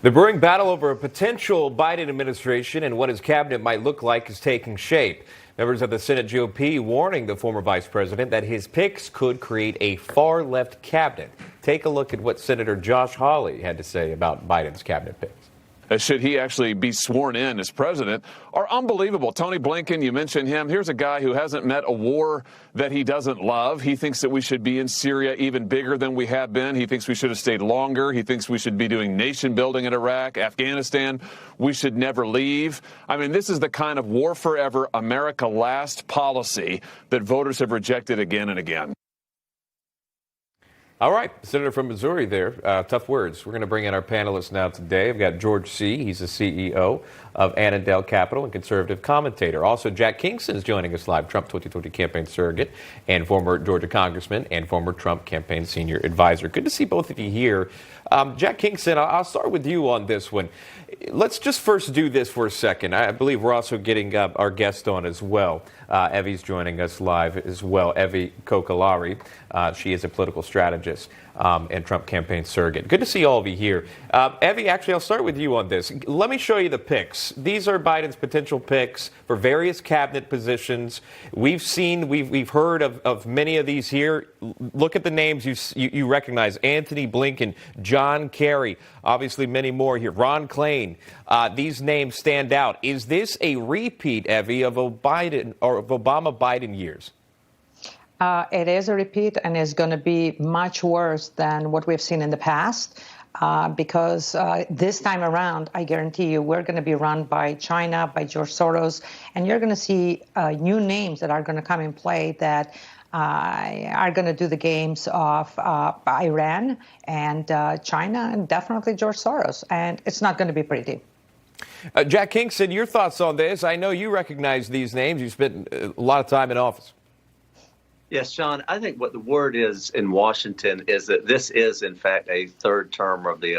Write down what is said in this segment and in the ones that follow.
The brewing battle over a potential Biden administration and what his cabinet might look like is taking shape. Members of the Senate GOP warning the former vice president that his picks could create a far-left cabinet. Take a look at what Senator Josh Hawley had to say about Biden's cabinet picks. Should he actually be sworn in as president, are unbelievable. Tony Blinken, you mentioned him. Here's a guy who hasn't met a war that he doesn't love. He thinks that we should be in Syria even bigger than we have been. He thinks we should have stayed longer. He thinks we should be doing nation building in Iraq, Afghanistan. We should never leave. I mean, this is the kind of war forever, America last policy that voters have rejected again and again. All right, Senator from Missouri there. Tough words. We're going to bring in our panelists now today. I've got George C. He's the CEO of Annandale Capital and conservative commentator. Also, Jack Kingston is joining us live, Trump 2020 campaign surrogate and former Georgia congressman and former Trump campaign senior advisor. Good to see both of you here. Jack Kingston, I'll start with you on this one. Let's just first do this for a second. I believe we're also getting our guest on as well. Evie's joining us live as well. Evie Kokalari. She is a political strategist and Trump campaign surrogate. Good to see all of you here. Evie, actually, I'll start with you on this. Let me show you the picks. These are Biden's potential picks for various cabinet positions. We've heard of many of these here. Look at the names you recognize. Anthony Blinken, John Kerry, obviously many more here. Ron Klain. These names stand out. Is this a repeat, Evie, of Obama-Biden years? It is a repeat, and it's going to be much worse than what we've seen in the past because this time around, I guarantee you, we're going to be run by China, by George Soros, and you're going to see new names that are going to come in play that are going to do the games of Iran and China and definitely George Soros, and it's not going to be pretty. Jack Kingston, your thoughts on this? I know you recognize these names. You spent a lot of time in office. Yes, Sean, I think what the word is in Washington is that this is, in fact, a third term of the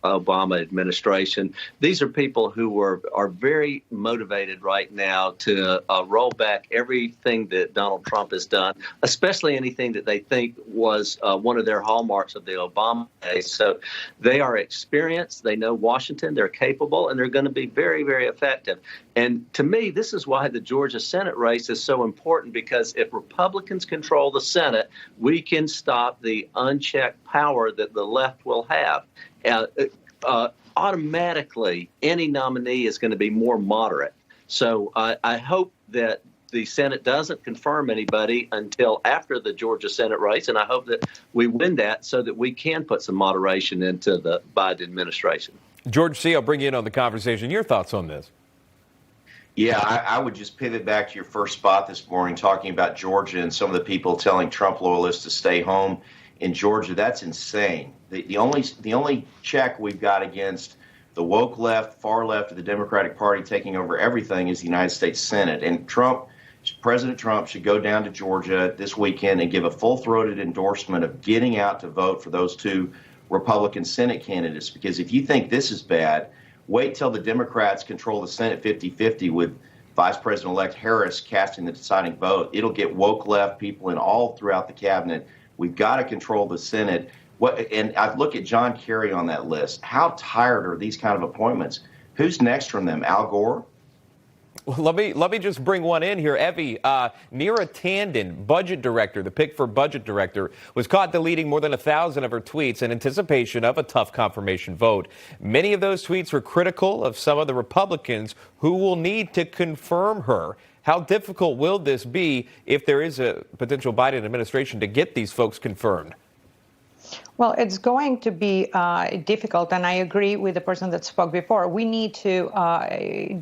Obama administration. These are people who are very motivated right now to roll back everything that Donald Trump has done, especially anything that they think was one of their hallmarks of the Obama days. So they are experienced, they know Washington, they're capable, and they're going to be very, very effective. And to me, this is why the Georgia Senate race is so important, because if Republicans control the Senate, we can stop the unchecked power that the left will have. Automatically, any nominee is going to be more moderate. So I hope that the Senate doesn't confirm anybody until after the Georgia Senate race, and I hope that we win that so that we can put some moderation into the Biden administration. George C., I'll bring you in on the conversation. Your thoughts on this? Yeah, I would just pivot back to your first spot this morning, talking about Georgia and some of the people telling Trump loyalists to stay home in Georgia. That's insane. The only check we've got against the woke left, far left of the Democratic Party taking over everything is the United States Senate. And President Trump should go down to Georgia this weekend and give a full-throated endorsement of getting out to vote for those two Republican Senate candidates. Because if you think this is bad, wait till the Democrats control the Senate 50-50 with Vice President-elect Harris casting the deciding vote. It'll get woke left people in all throughout the cabinet. We've got to control the Senate. And I look at John Kerry on that list. How tired are these kind of appointments? Who's next from them? Al Gore? Well, let me just bring one in here. Evie, Neera Tanden, budget director, the pick for budget director, was caught deleting more than 1,000 of her tweets in anticipation of a tough confirmation vote. Many of those tweets were critical of some of the Republicans who will need to confirm her. How difficult will this be if there is a potential Biden administration to get these folks confirmed? Well, it's going to be difficult, and I agree with the person that spoke before. We need to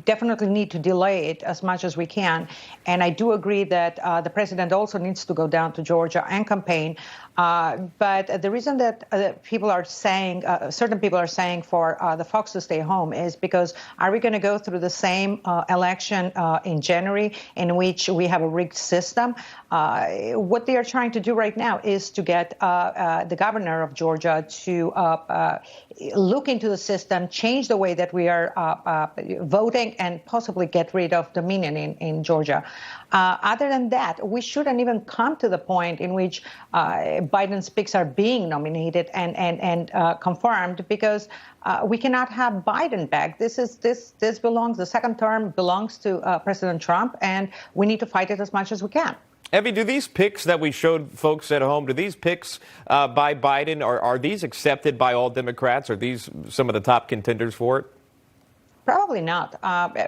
definitely need to delay it as much as we can, and I do agree that the president also needs to go down to Georgia and campaign. But the reason that people are saying, certain people are saying for the folks to stay home is because are we going to go through the same election in January in which we have a rigged system? What they are trying to do right now is to get the governor of Georgia to look into the system, change the way that we are voting, and possibly get rid of Dominion in Georgia. Other than that, we shouldn't even come to the point in which Biden's picks are being nominated and confirmed, because we cannot have Biden back. This belongs, the second term belongs to President Trump, and we need to fight it as much as we can. Evie, do these picks that we showed folks at home, do these picks by Biden, are these accepted by all Democrats? Are these some of the top contenders for it? Probably not.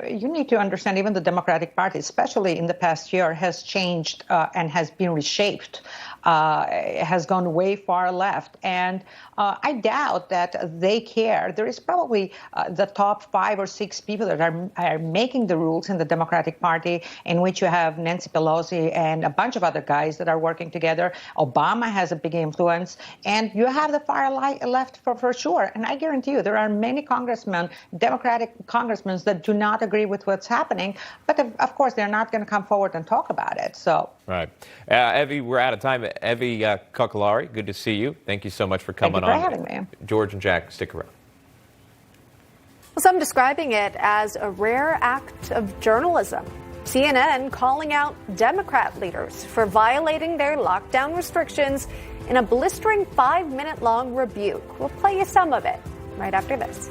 You need to understand even the Democratic Party, especially in the past year, has changed and has been reshaped, has gone way far left. And I doubt that they care. There is probably the top 5 or 6 people that are making the rules in the Democratic Party, in which you have Nancy Pelosi and a bunch of other guys that are working together. Obama has a big influence, and you have the far left for sure. And I guarantee you there are many congressmen, Democratic congressmen, that do not agree with what's happening. But of course, they're not going to come forward and talk about it. So. Right. Evie, we're out of time. Evie Kokalari, good to see you. Thank you so much for coming on. Thank you for having me. George and Jack, stick around. Well, some describing it as a rare act of journalism. CNN calling out Democrat leaders for violating their lockdown restrictions in a blistering 5-minute long rebuke. We'll play you some of it right after this.